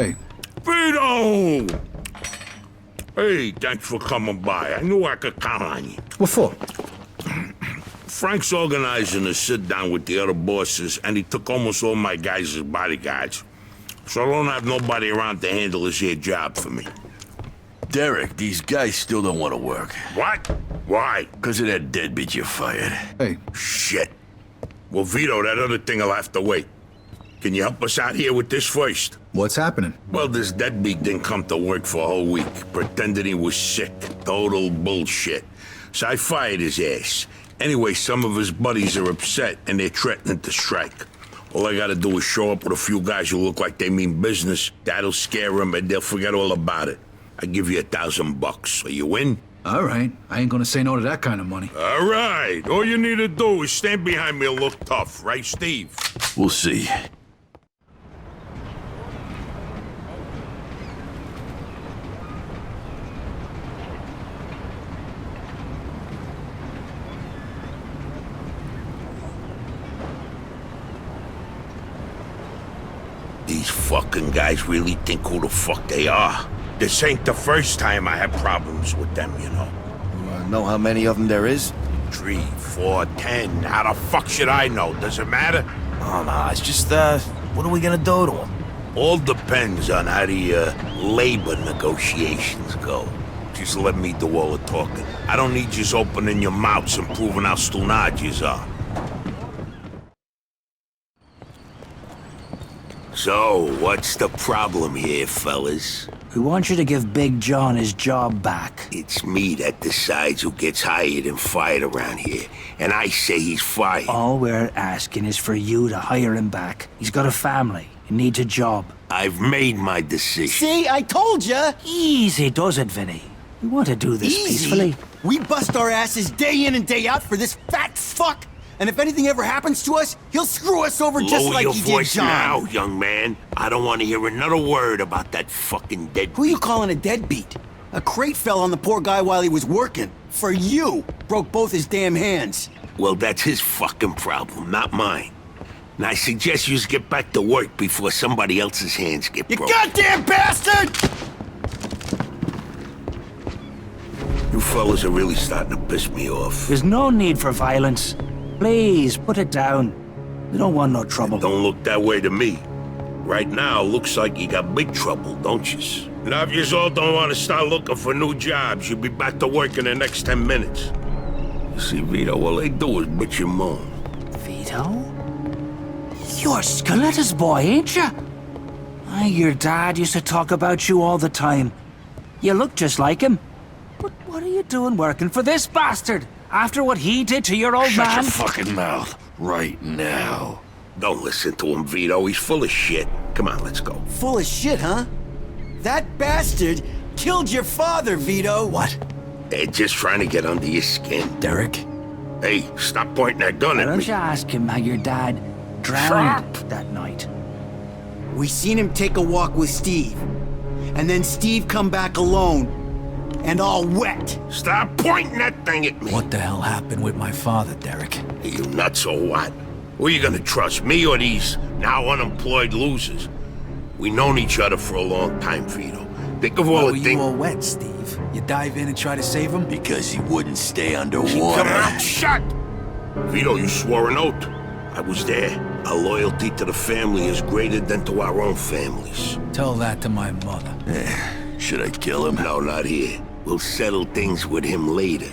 Hey. Vito! Hey, thanks for coming by. I knew I could count on you. What for? Frank's organizing a sit-down with the other bosses, and he took almost all my guys as bodyguards. So I don't have nobody around to handle this here job for me. Derek, these guys still don't want to work. What? Why? Because of that deadbeat you fired. Hey. Shit. Well, Vito, that other thing will have to wait. Can you help us out here with this first? What's happening? Well, this deadbeat didn't come to work for a whole week, pretending he was sick. Total bullshit. So I fired his ass. Anyway, some of his buddies are upset, and they're threatening to strike. All I gotta do is show up with a few guys who look like they mean business. That'll scare them, and they'll forget all about it. I give you $1,000. Are you in? All right. I ain't gonna say no to that kind of money. All right. All you need to do is stand behind me and look tough, right, Steve? We'll see. These fucking guys really think who the fuck they are. This ain't the first time I had problems with them, you know. Know how many of them there is? 3, 4, 10. How the fuck should I know? Does it matter? Oh, no, it's just, what are we gonna do to them? All depends on how the, labor negotiations go. Just let me do all the talking. I don't need you opening your mouths and proving how stunad you are. So, what's the problem here, fellas? We want you to give Big John his job back. It's me that decides who gets hired and fired around here, and I say he's fired. All we're asking is for you to hire him back. He's got a family. He needs a job. I've made my decision. See, I told ya! Easy does it, Vinny. We want to do this peacefully. We bust our asses day in and day out for this fat fuck! And if anything ever happens to us, he'll screw us over just like he did John. Lower your voice now, young man. I don't want to hear another word about that fucking deadbeat. Who you calling a deadbeat? A crate fell on the poor guy while he was working. For you. Broke both his damn hands. Well, that's his fucking problem, not mine. And I suggest you get back to work before somebody else's hands get broken. You goddamn bastard! You fellas are really starting to piss me off. There's no need for violence. Please, put it down. We don't want no trouble. Don't look that way to me. Right now, looks like you got big trouble, don't you? Now, if you all don't want to start looking for new jobs, you'll be back to work in the next 10 minutes. You see, Vito, all they do is bitch and moan. Vito? You're Scaletta's boy, ain't you? Your dad used to talk about you all the time. You look just like him. But what are you doing working for this bastard? After what he did to your old man? Shut your fucking mouth right now. Don't listen to him, Vito. He's full of shit. Come on, let's go. Full of shit, huh? That bastard killed your father, Vito. What? They're just trying to get under your skin. Derek? Hey, stop pointing that gun Why at don't me. you ask him how your dad drowned that night? We seen him take a walk with Steve. And then Steve come back alone. And all wet. Stop pointing that thing at me. What the hell happened with my father, Derek? Are you nuts or what? Who are you gonna trust, me or these now unemployed losers? We known each other for a long time, Vito. Think of all Why the were things... you all wet, Steve? You dive in and try to save him? Because he wouldn't stay Keep underwater. your mouth shut! Vito, you swore an oath. I was there. Our loyalty to the family is greater than to our own families. Tell that to my mother. Should I kill him? No, not here. We'll settle things with him later.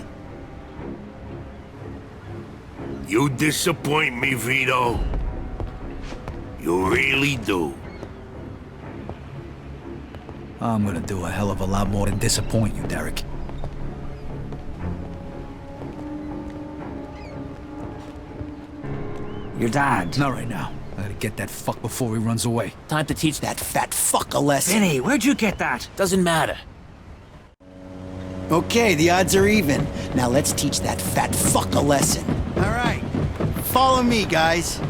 You disappoint me, Vito. You really do. I'm gonna do a hell of a lot more than disappoint you, Derek. Your dad. Not right now. I gotta get that fuck before he runs away. Time to teach that fat fuck a lesson. Vinny, where'd you get that? Doesn't matter. Okay, the odds are even. Now let's teach that fat fuck a lesson. All right, follow me, guys.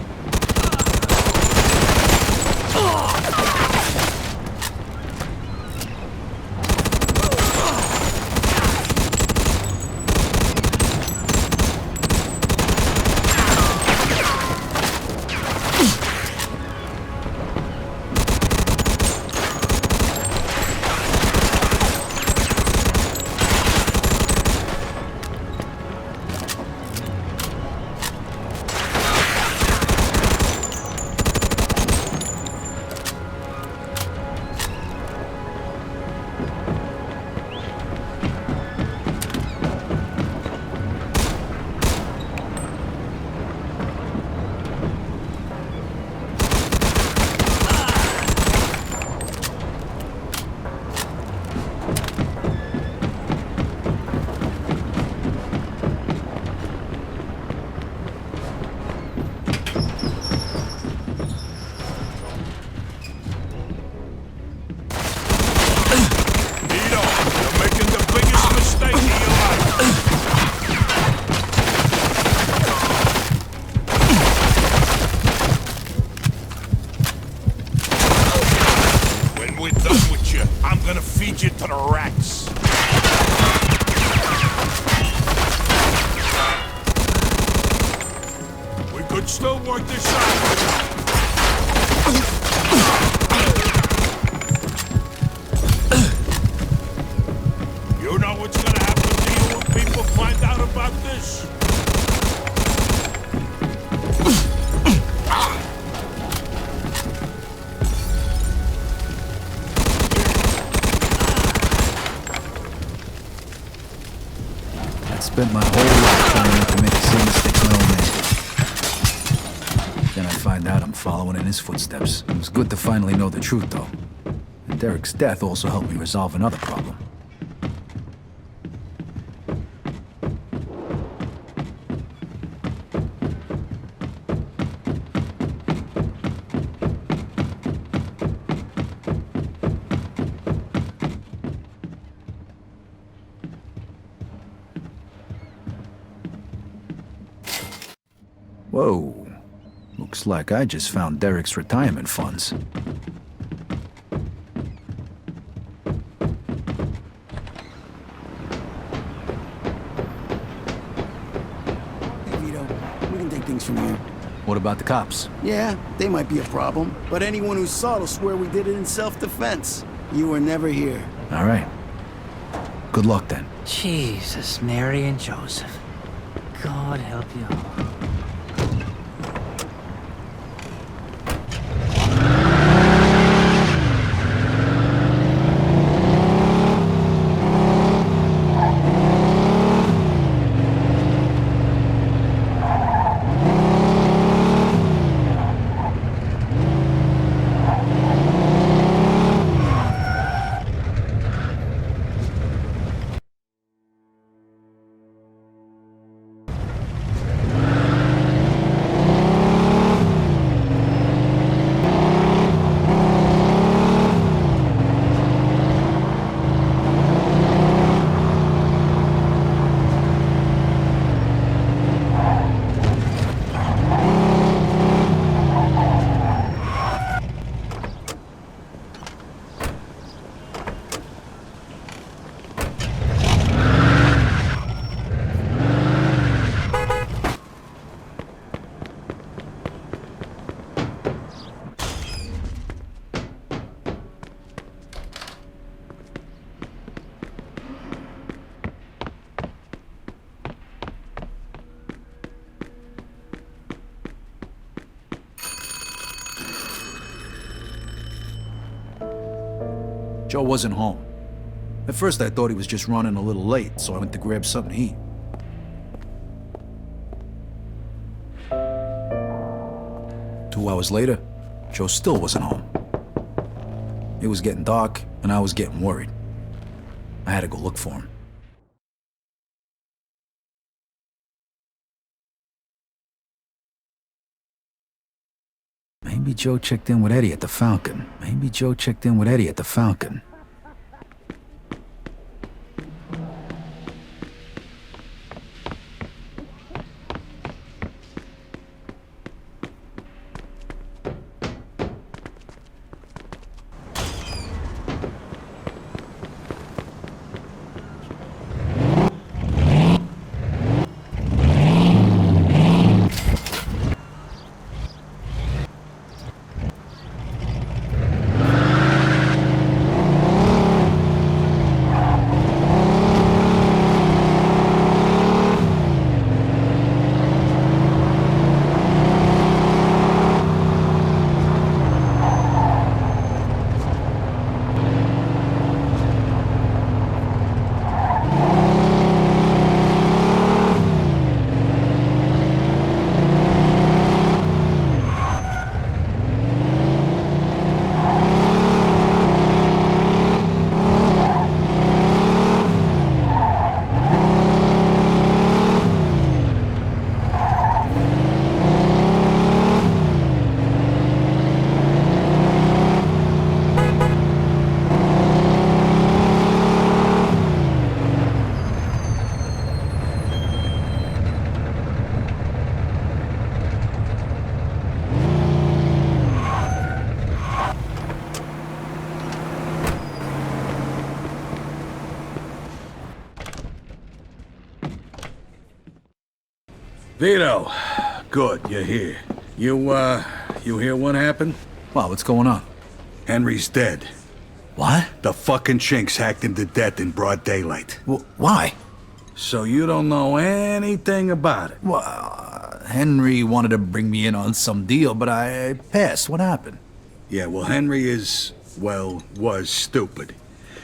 we're done with you, I'm gonna feed you to the rats. We could still work this out. You know what's gonna happen to you when people find out about this? I spent my whole life trying not to make the same mistakes my old man did. Then I find out I'm following in his footsteps. It was good to finally know the truth, though. And Derek's death also helped me resolve another problem. Whoa. Looks like I just found Derek's retirement funds. Hey, Vito, we can take things from here. What about the cops? Yeah, they might be a problem, but anyone who saw it'll swear we did it in self-defense. You were never here. All right. Good luck, then. Jesus, Mary and Joseph. God help you all. Joe wasn't home. At first I thought he was just running a little late, so I went to grab something to eat. Two hours later, Joe still wasn't home. It was getting dark, and I was getting worried. I had to go look for him. Maybe Joe checked in with Eddie at the Falcon. Vito, good, you're here. You hear what happened? Wow, what's going on? Henry's dead. What? The fucking chinks hacked him to death in broad daylight. Why? So you don't know anything about it? Well, Henry wanted to bring me in on some deal, but I passed. What happened? Yeah, well, Henry was stupid.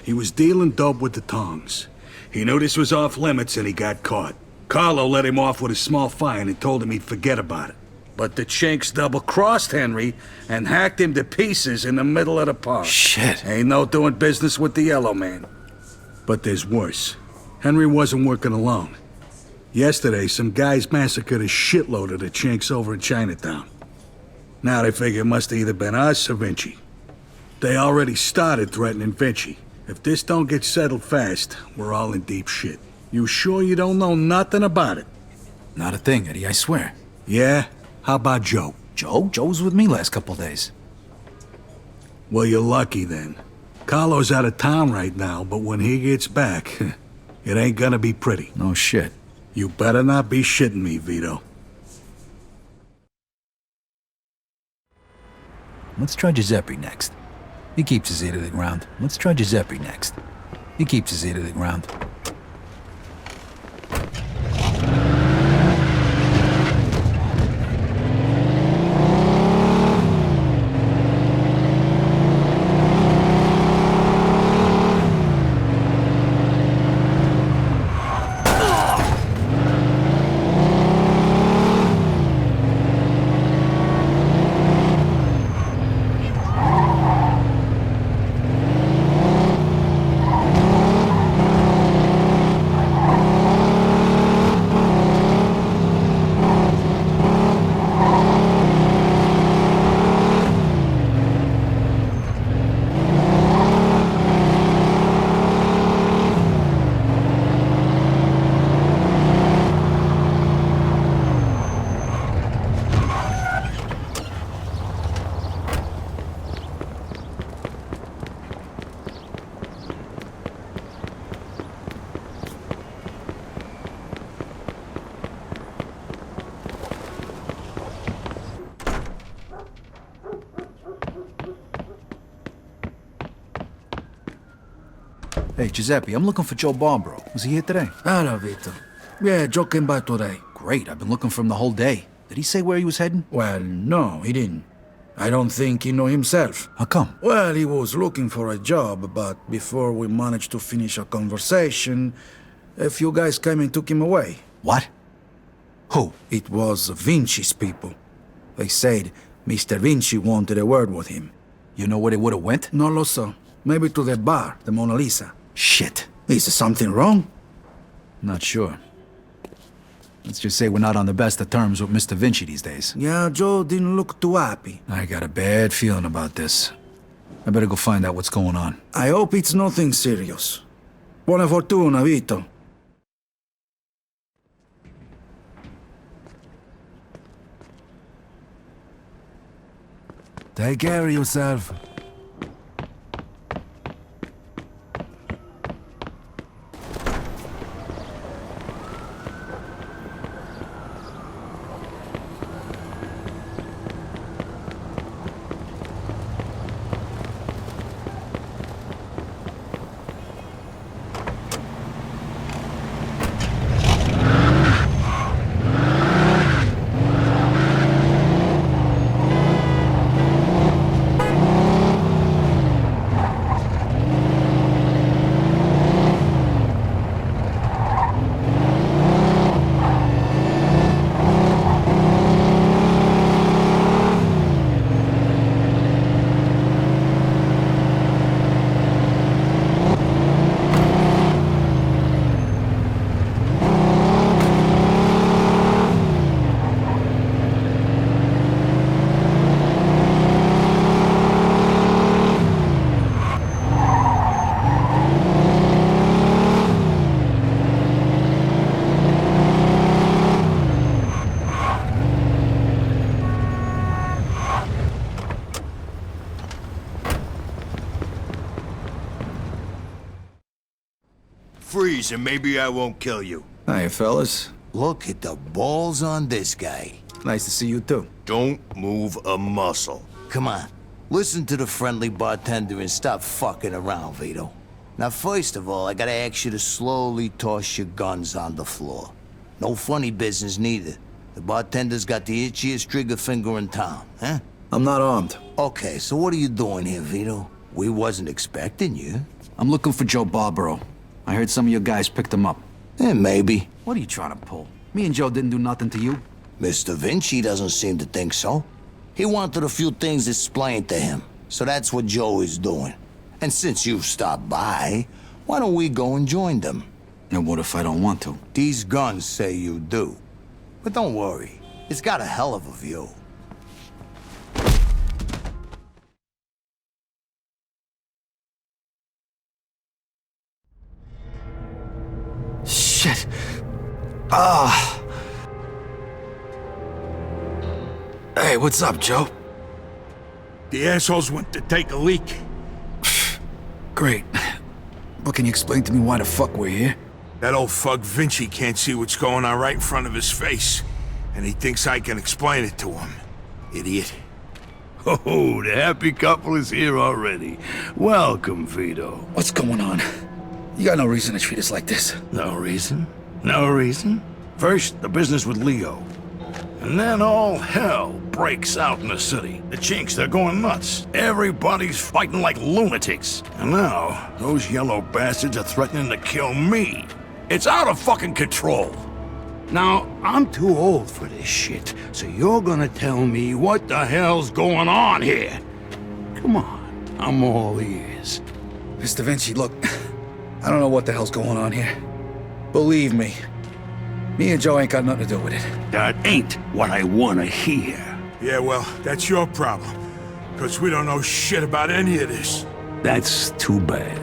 He was dealing dope with the tongs. He knew this was off limits and he got caught. Carlo let him off with a small fine and told him he'd forget about it. But the chinks double-crossed Henry and hacked him to pieces in the middle of the park. Shit. Ain't no doing business with the Yellow Man. But there's worse. Henry wasn't working alone. Yesterday, some guys massacred a shitload of the chinks over in Chinatown. Now they figure it must have either been us or Vinci. They already started threatening Vinci. If this don't get settled fast, we're all in deep shit. You sure you don't know nothing about it? Not a thing, Eddie, I swear. Yeah? How about Joe? Joe? Joe was with me last couple days. Well, you're lucky then. Carlo's out of town right now, but when he gets back, it ain't gonna be pretty. No shit. You better not be shitting me, Vito. Let's try Giuseppe next. He keeps his ear to the ground. Let's try Giuseppe next. He keeps his ear to the ground. Hey, Giuseppe, I'm looking for Joe Barbaro. Was he here today? Hello, Vito. Yeah, Joe came by today. Great, I've been looking for him the whole day. Did he say where he was heading? Well, no, he didn't. I don't think he knew himself. How come? Well, he was looking for a job, but before we managed to finish a conversation, a few guys came and took him away. What? Who? It was Vinci's people. They said Mr. Vinci wanted a word with him. You know where they would've went? No lo so. Maybe to the bar, the Mona Lisa. Shit. Is something wrong? Not sure. Let's just say we're not on the best of terms with Mr. Vinci these days. Yeah, Joe didn't look too happy. I got a bad feeling about this. I better go find out what's going on. I hope it's nothing serious. Buona fortuna, Vito. Take care of yourself. Freeze, and maybe I won't kill you. Hiya, fellas. Look at the balls on this guy. Nice to see you too. Don't move a muscle. Come on, listen to the friendly bartender and stop fucking around, Vito. Now, first of all, I gotta ask you to slowly toss your guns on the floor. No funny business, neither. The bartender's got the itchiest trigger finger in town, huh? I'm not armed. Okay, so what are you doing here, Vito? We wasn't expecting you. I'm looking for Joe Barbaro. I heard some of your guys picked him up. Maybe. What are you trying to pull? Me and Joe didn't do nothing to you. Mr. Vinci doesn't seem to think so. He wanted a few things explained to him, so that's what Joe is doing. And since you've stopped by, why don't we go and join them? And what if I don't want to? These guns say you do. But don't worry, it's got a hell of a view. Shit. Ah. Hey, what's up, Joe? The assholes went to take a leak. Great. But can you explain to me why the fuck we're here? That old fuck Vinci can't see what's going on right in front of his face. And he thinks I can explain it to him. Idiot. Oh, the happy couple is here already. Welcome, Vito. What's going on? You got no reason to treat us like this. No reason? No reason? First, the business with Leo. And then all hell breaks out in the city. The chinks, they're going nuts. Everybody's fighting like lunatics. And now, those yellow bastards are threatening to kill me. It's out of fucking control. Now, I'm too old for this shit, so you're gonna tell me what the hell's going on here. Come on, I'm all ears. Mr. Vinci, look, I don't know what the hell's going on here. Believe me, me and Joe ain't got nothing to do with it. That ain't what I wanna hear. Yeah, well, that's your problem. Because we don't know shit about any of this. That's too bad.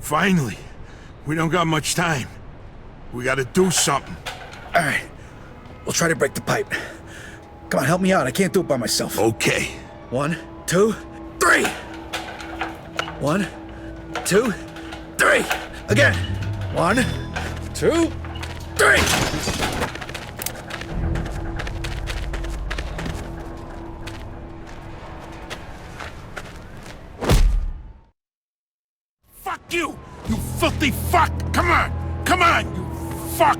Finally. We don't got much time. We gotta do something. All right, we'll try to break the pipe. Come on, help me out. I can't do it by myself. Okay. 1, 2, 3. 1, 2, 3. Again. 1, 2, 3. Fuck you! You filthy fuck! Come on! Come on, you fuck!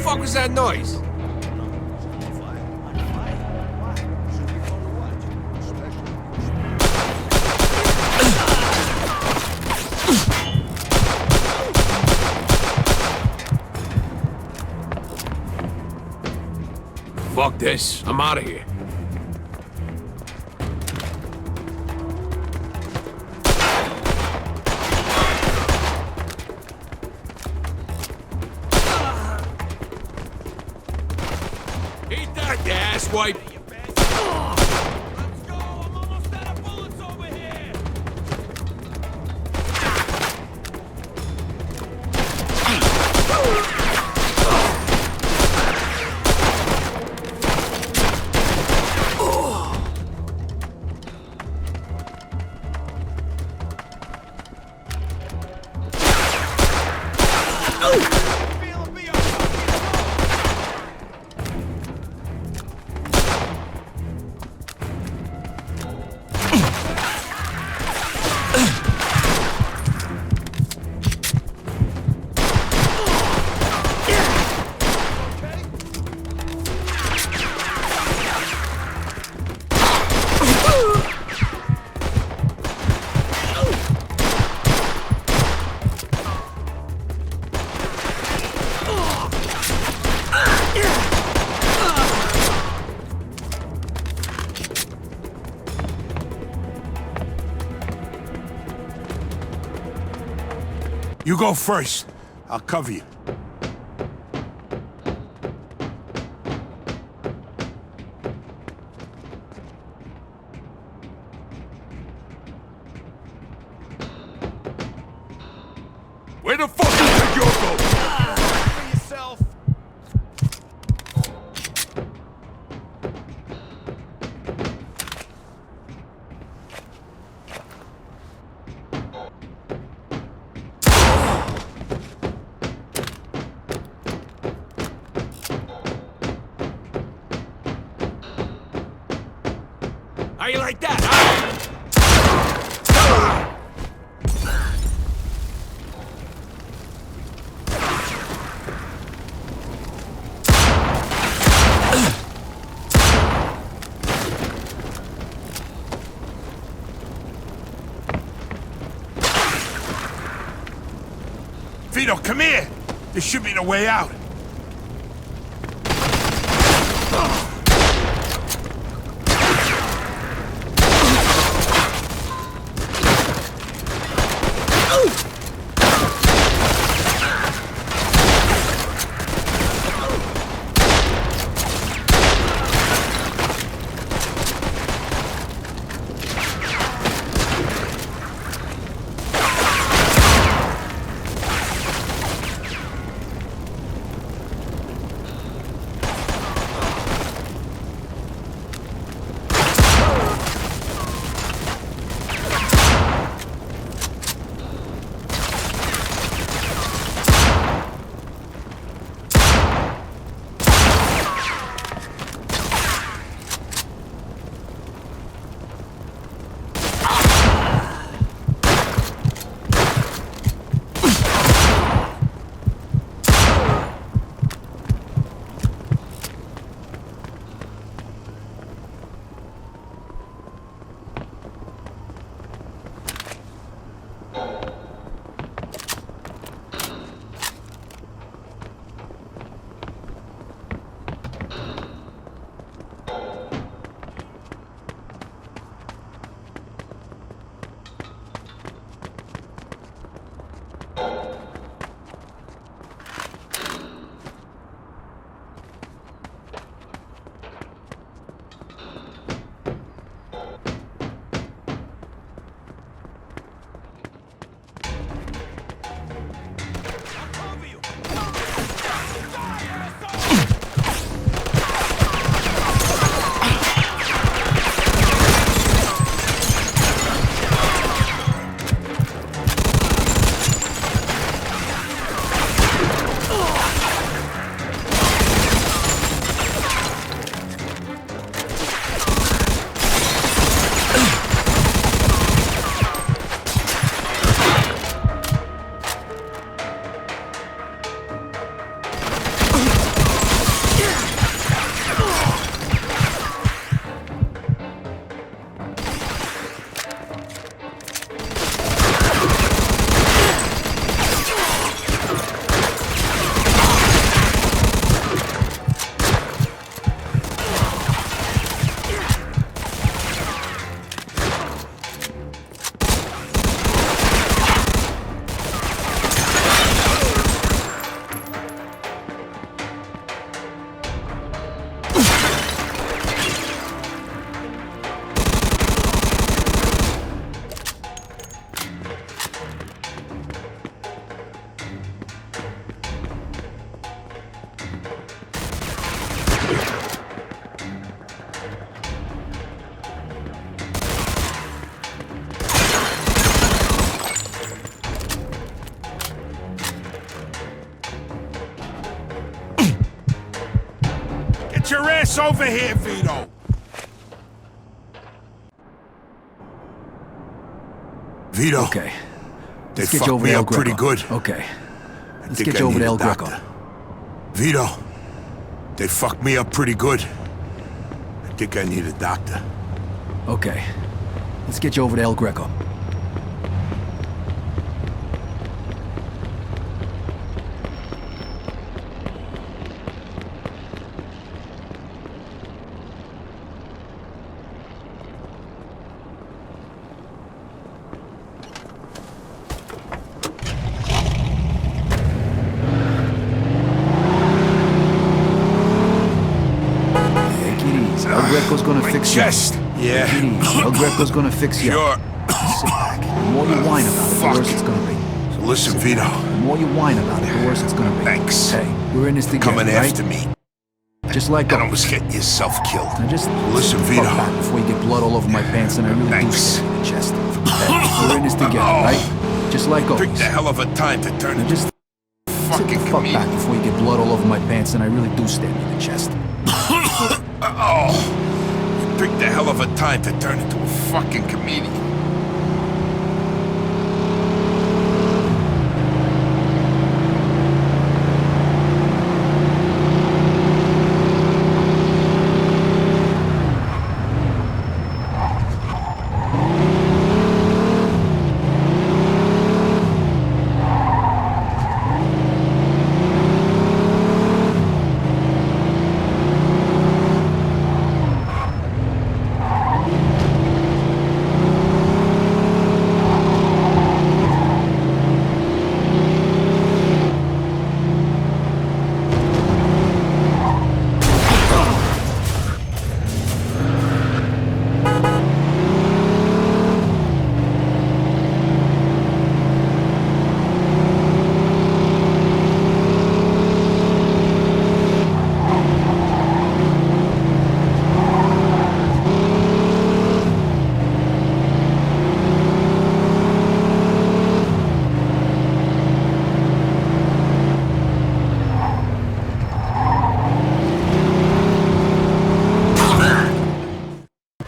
What was that noise? Fuck this. I'm out of here. swipe. You go first. I'll cover you. Where the fuck did you go? For yourself. How you like that, huh? Vito, come here! This should be the way out. ass over here, Vito! Vito. Okay. They Let's get you fucked over me to El up pretty Greco. good. Okay. I Let's think get I you over need to a El Greco. doctor. Vito. They fucked me up pretty good. I think I need a doctor. Okay. Let's get you over to El Greco. El Greco's gonna fix you. Chest. Yeah. Take it easy. El Greco's gonna fix you. Sure. Sit back. The more you whine about it, the worse it's gonna be. So listen, Sit Vito. back. The more you whine about it, the worse it's gonna be. Thanks. Hey, we're in this together, Coming right? after me. Just like And always. almost getting yourself killed. Now just Listen, sit the fuck Vito. back before you get blood all over my pants and I really do Thanks. stab you in the chest. Hey, we're in this together, right? Just like always. Picked a hell of a time to turn Now into just sit the fucking fuck back comedian. before you get blood all over my pants and I really do stab you in the chest. Picked a hell of a time to turn into a fucking comedian.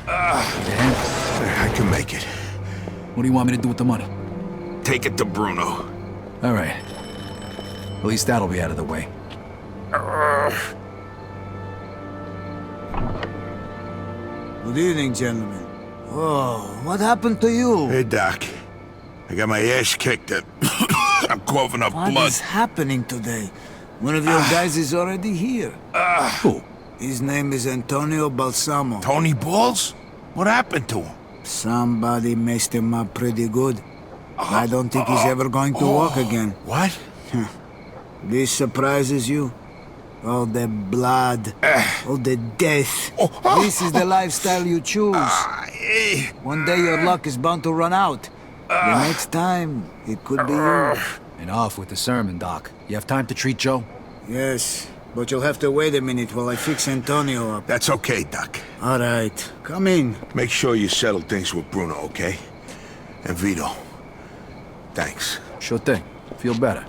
I can make it. What do you want me to do with the money? Take it to Bruno. All right. At least that'll be out of the way. Good evening, gentlemen. Oh, what happened to you? Hey, Doc. I got my ass kicked. I'm coughing up What blood. is happening today? One of your guys is already here. Who? His name is Antonio Balsamo. Tony Balls? What happened to him? Somebody messed him up pretty good. I don't think he's ever going to walk again. What? This surprises you? All the blood, all the death. This is the lifestyle you choose. One day your luck is bound to run out. The next time, it could be you. Enough with the sermon, Doc. You have time to treat Joe? Yes, but you'll have to wait a minute while I fix Antonio up. That's okay, Doc. All right, come in. Make sure you settle things with Bruno, okay? And Vito. Thanks. Sure thing. Feel better.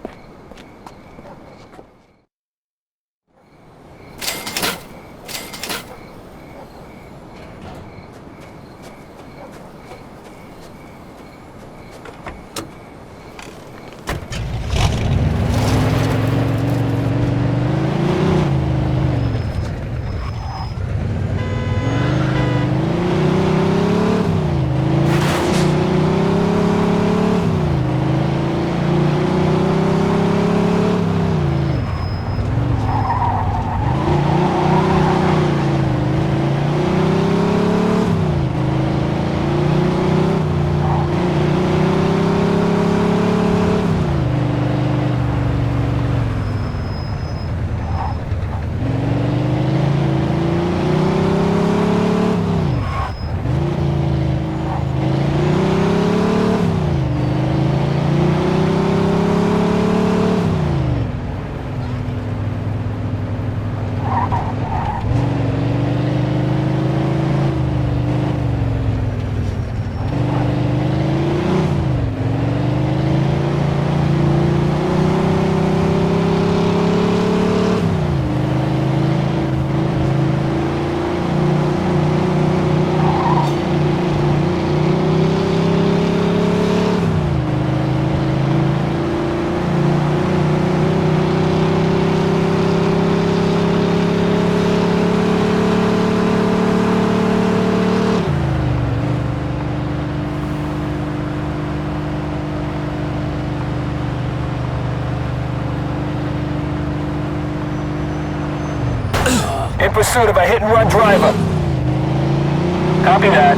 in pursuit of a hit-and-run driver. Copy that.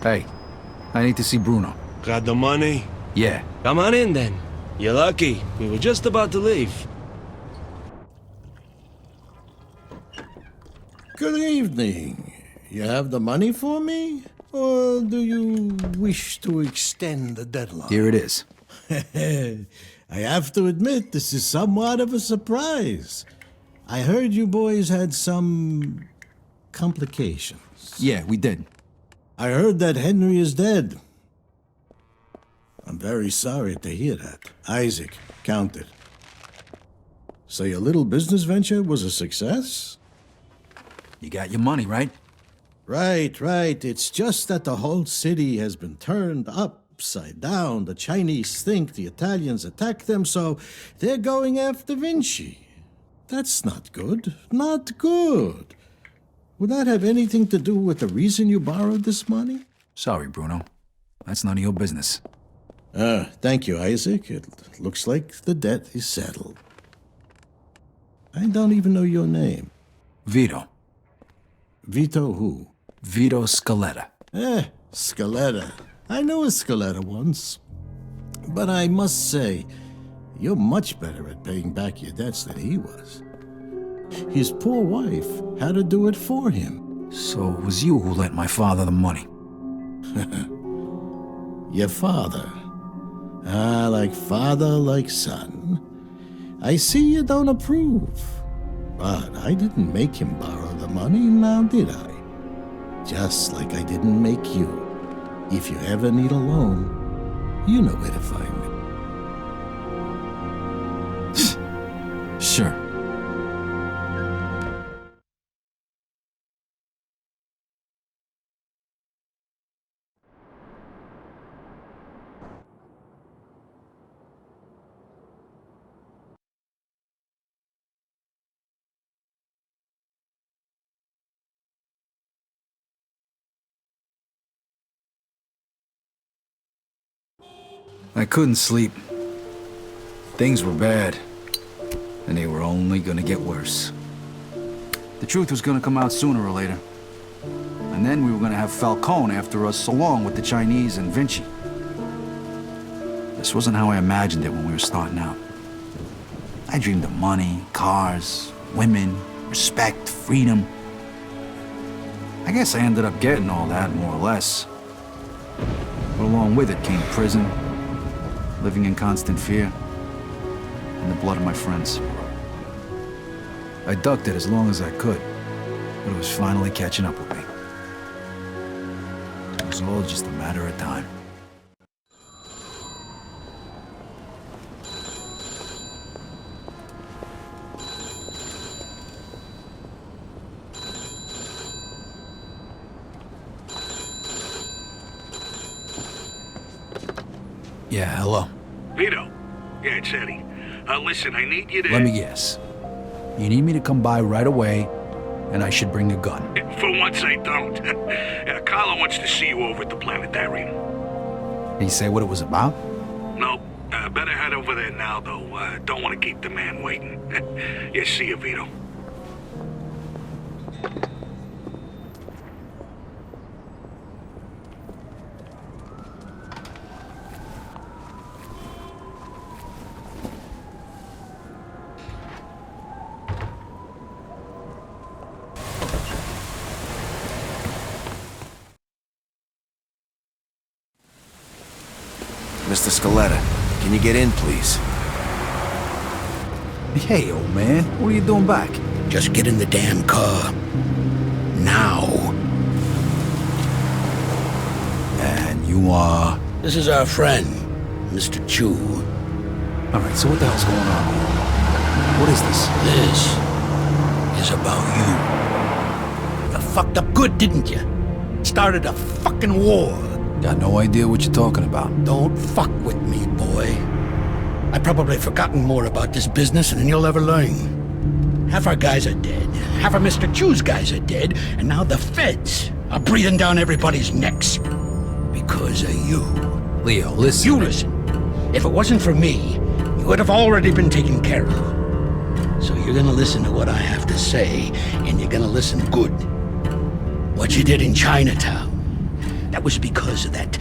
Hey, I need to see Bruno. Got the money? Yeah. Come on in then. You're lucky. We were just about to leave. Good evening. You have the money for me? Or do you wish to extend the deadline? Here it is. I have to admit, this is somewhat of a surprise. I heard you boys had some complications. Yeah, we did. I heard that Henry is dead. I'm very sorry to hear that. Isaac, count it. So your little business venture was a success? You got your money, right? Right. It's just that the whole city has been turned upside down. The Chinese think the Italians attacked them, so they're going after Vinci. That's not good. Not good. Would that have anything to do with the reason you borrowed this money? Sorry, Bruno. That's none of your business. Thank you, Isaac. It looks like the debt is settled. I don't even know your name. Vito. Vito who? Vito Scaletta. Scaletta. I knew a Scaletta once. But I must say, you're much better at paying back your debts than he was. His poor wife had to do it for him. So it was you who lent my father the money? Your father? Like father, like son. I see you don't approve. But I didn't make him borrow the money, now did I? Just like I didn't make you. If you ever need a loan, you know where to find me. Sure. I couldn't sleep. Things were bad, and they were only gonna get worse. The truth was gonna come out sooner or later. And then we were gonna have Falcone after us, along with the Chinese and Vinci. This wasn't how I imagined it when we were starting out. I dreamed of money, cars, women, respect, freedom. I guess I ended up getting all that, more or less. But along with it came prison, living in constant fear, and the blood of my friends. I ducked it as long as I could, but it was finally catching up with me. It was all just a matter of time. Yeah, hello. Vito. Yeah, it's Eddie. Listen, I need you to... Let me guess. You need me to come by right away, and I should bring a gun. For once, I don't. Carlo wants to see you over at the planetarium. Did he say what it was about? No. Better head over there now, though. Don't want to keep the man waiting. Yeah, see you, Vito. Mr. Scaletta, can you get in, please? Hey, old man, what are you doing back? Just get in the damn car. Now. And You are... This is our friend, Mr. Chu. Alright, so what the hell's going on here? What is this? This is about you. You fucked up good, didn't you? Started a fucking war. Got no idea what you're talking about. Don't fuck with me, boy. I've probably forgotten more about this business than you'll ever learn. Half our guys are dead. Half of Mr. Chu's guys are dead. And now the feds are breathing down everybody's necks. Because of you. Leo, listen. You listen. If it wasn't for me, you would have already been taken care of. So you're gonna listen to what I have to say, and you're gonna listen good. What you did in Chinatown, that was because of that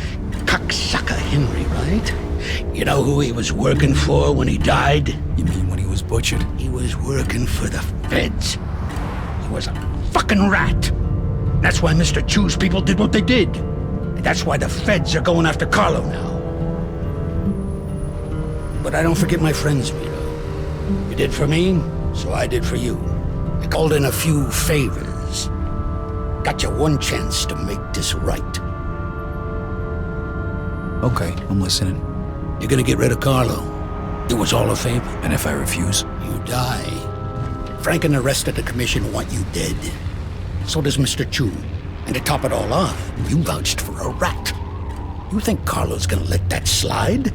cocksucker Henry, right? You know who he was working for when he died? You mean when he was butchered? He was working for the feds. He was a fucking rat. That's why Mr. Chu's people did what they did. And that's why the feds are going after Carlo now. But I don't forget my friends, Vito. You did for me, so I did for you. I called in a few favors. Got you one chance to make this right. Okay, I'm listening. You're gonna get rid of Carlo. Do us all a favor. And if I refuse? You die. Frank and the rest of the commission want you dead. So does Mr. Chu. And to top it all off, you vouched for a rat. You think Carlo's gonna let that slide?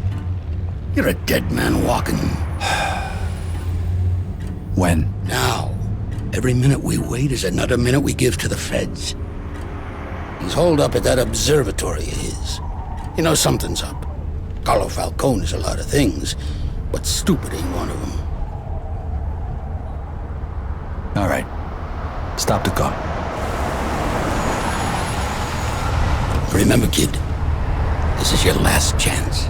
You're a dead man walking. When? Now. Every minute we wait is another minute we give to the feds. He's holed up at that observatory of his. You know something's up. Carlo Falcone is a lot of things, but stupid ain't one of them. All right. Stop the car. Remember, kid, this is your last chance.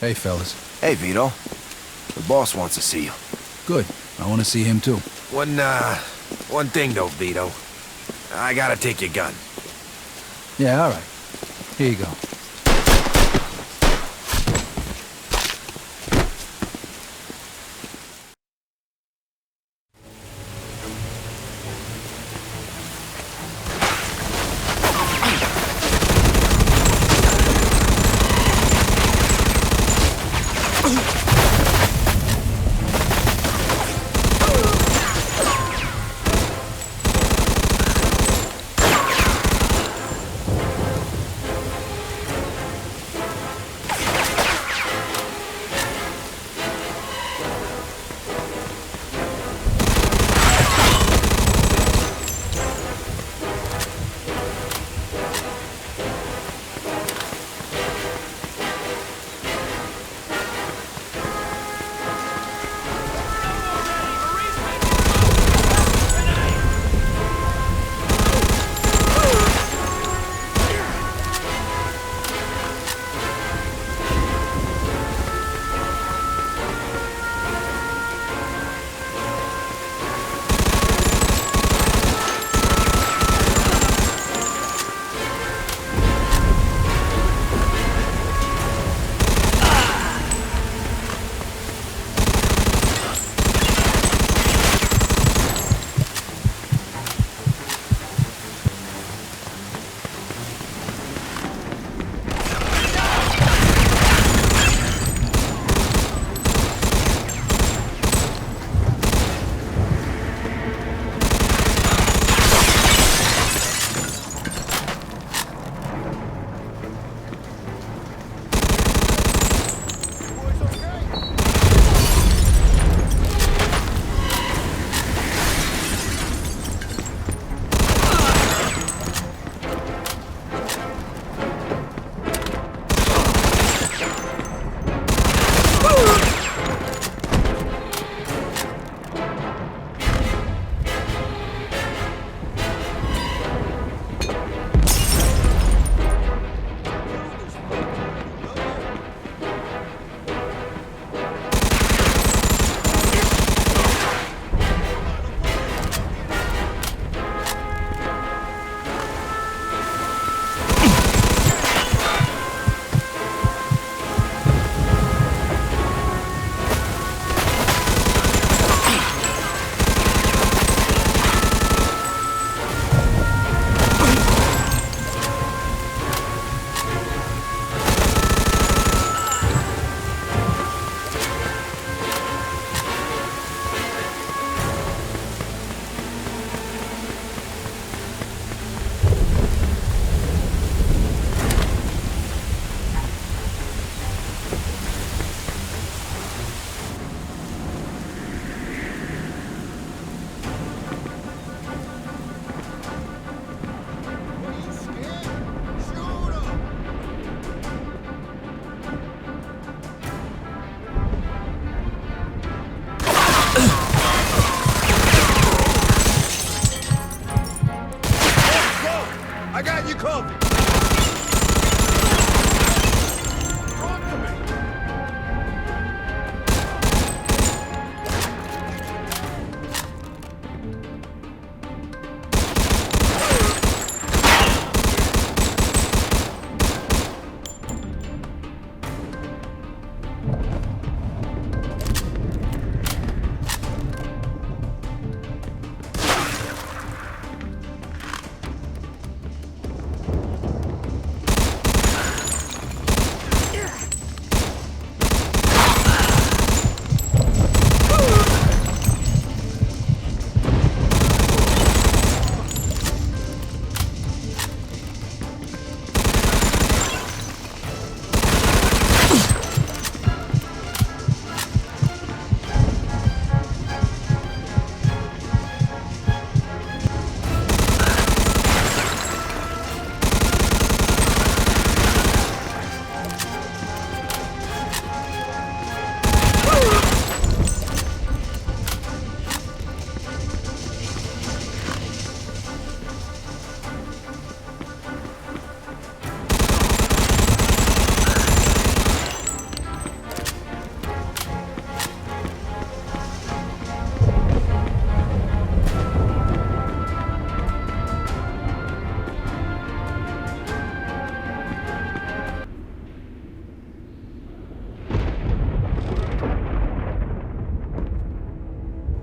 Hey, fellas. Hey, Vito. The boss wants to see you. Good. I want to see him too. One thing though, Vito. I gotta take your gun. Yeah, all right. Here you go.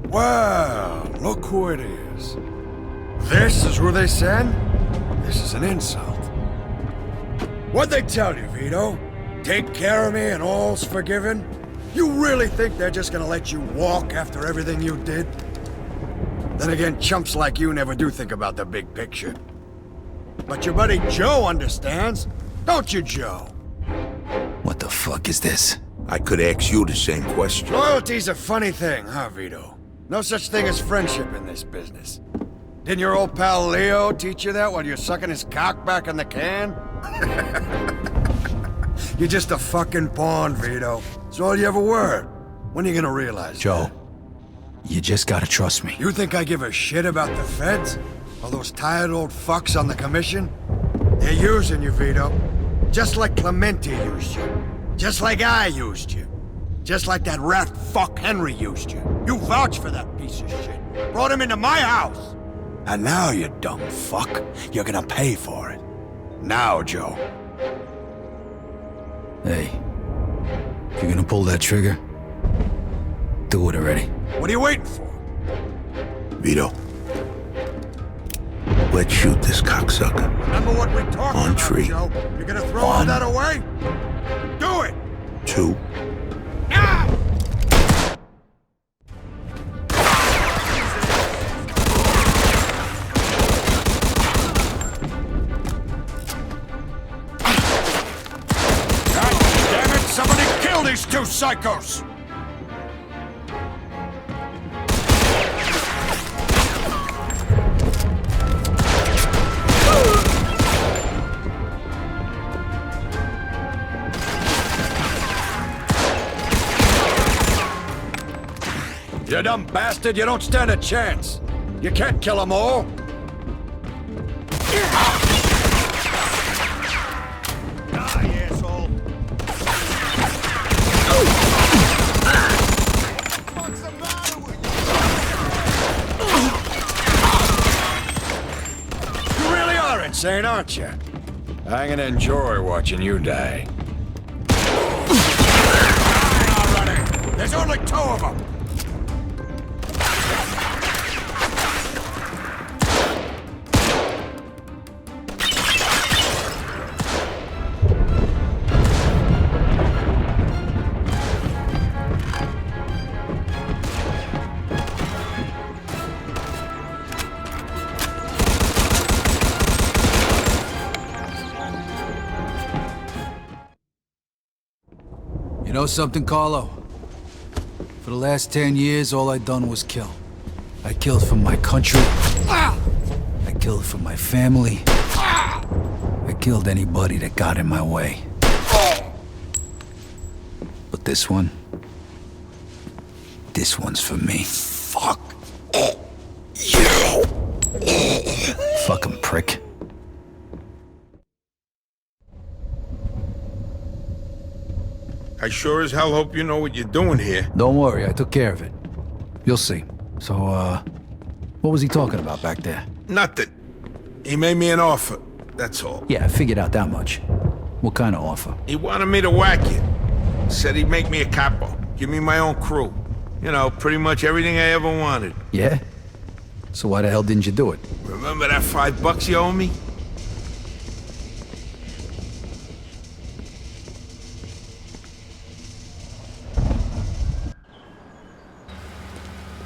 Well, look who it is. This is who they send? This is an insult. What'd they tell you, Vito? Take care of me and all's forgiven? You really think they're just gonna let you walk after everything you did? Then again, chumps like you never do think about the big picture. But your buddy Joe understands, don't you, Joe? What the fuck is this? I could ask you the same question. Loyalty's a funny thing, huh, Vito? No such thing as friendship in this business. Didn't your old pal Leo teach you that while you're sucking his cock back in the can? You're just a fucking pawn, Vito. It's all you ever were. When are you gonna realize Joe, you just gotta trust me. You think I give a shit about the feds? All those tired old fucks on the commission? They're using you, Vito. Just like Clemente used you. Just like I used you. Just like that rat fuck Henry used you. You vouched for that piece of shit. Brought him into my house. And now, you dumb fuck, you're gonna pay for it. Now, Joe. Hey, if you're gonna pull that trigger, do it already. What are you waiting for? Vito. Let's shoot this cocksucker. Remember what we talked On about, tree. Joe? You're gonna throw all that away? Do it! 2. Now! God damn it! Somebody kill these two psychos! You dumb bastard, you don't stand a chance. You can't kill them all. Die, asshole. What's the matter with you? You really are insane, aren't you? I'm gonna enjoy watching you die. Die already! There's only 2 of them! You know something, Carlo? For the last 10 years, all I done was kill. I killed for my country. I killed for my family. I killed anybody that got in my way. But this one's for me. Fuck you. Fucking prick. I sure as hell hope you know what you're doing here. Don't worry, I took care of it. You'll see. So, what was he talking about back there? Nothing. He made me an offer, that's all. Yeah, I figured out that much. What kind of offer? He wanted me to whack it. Said he'd make me a capo, give me my own crew. You know, pretty much everything I ever wanted. Yeah? So why the hell didn't you do it? Remember that $5 you owe me?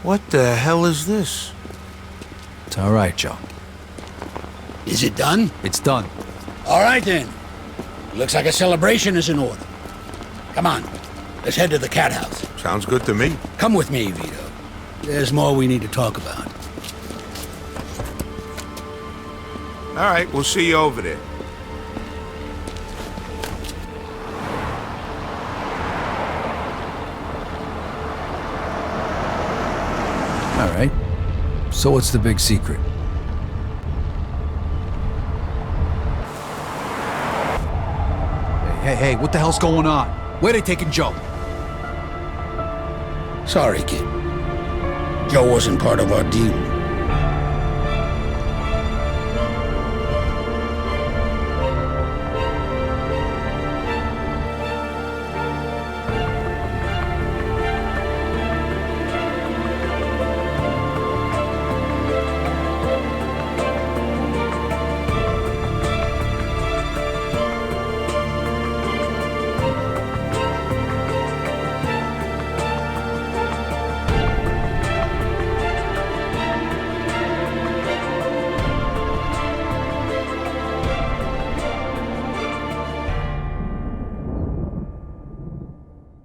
What the hell is this? It's all right, Joe. Is it done? It's done. All right, then. Looks like a celebration is in order. Come on, let's head to the cat house. Sounds good to me. Come with me, Vito. There's more we need to talk about. All right, we'll see you over there. All right. So what's the big secret? Hey, what the hell's going on? Where they taking Joe? Sorry, kid. Joe wasn't part of our deal.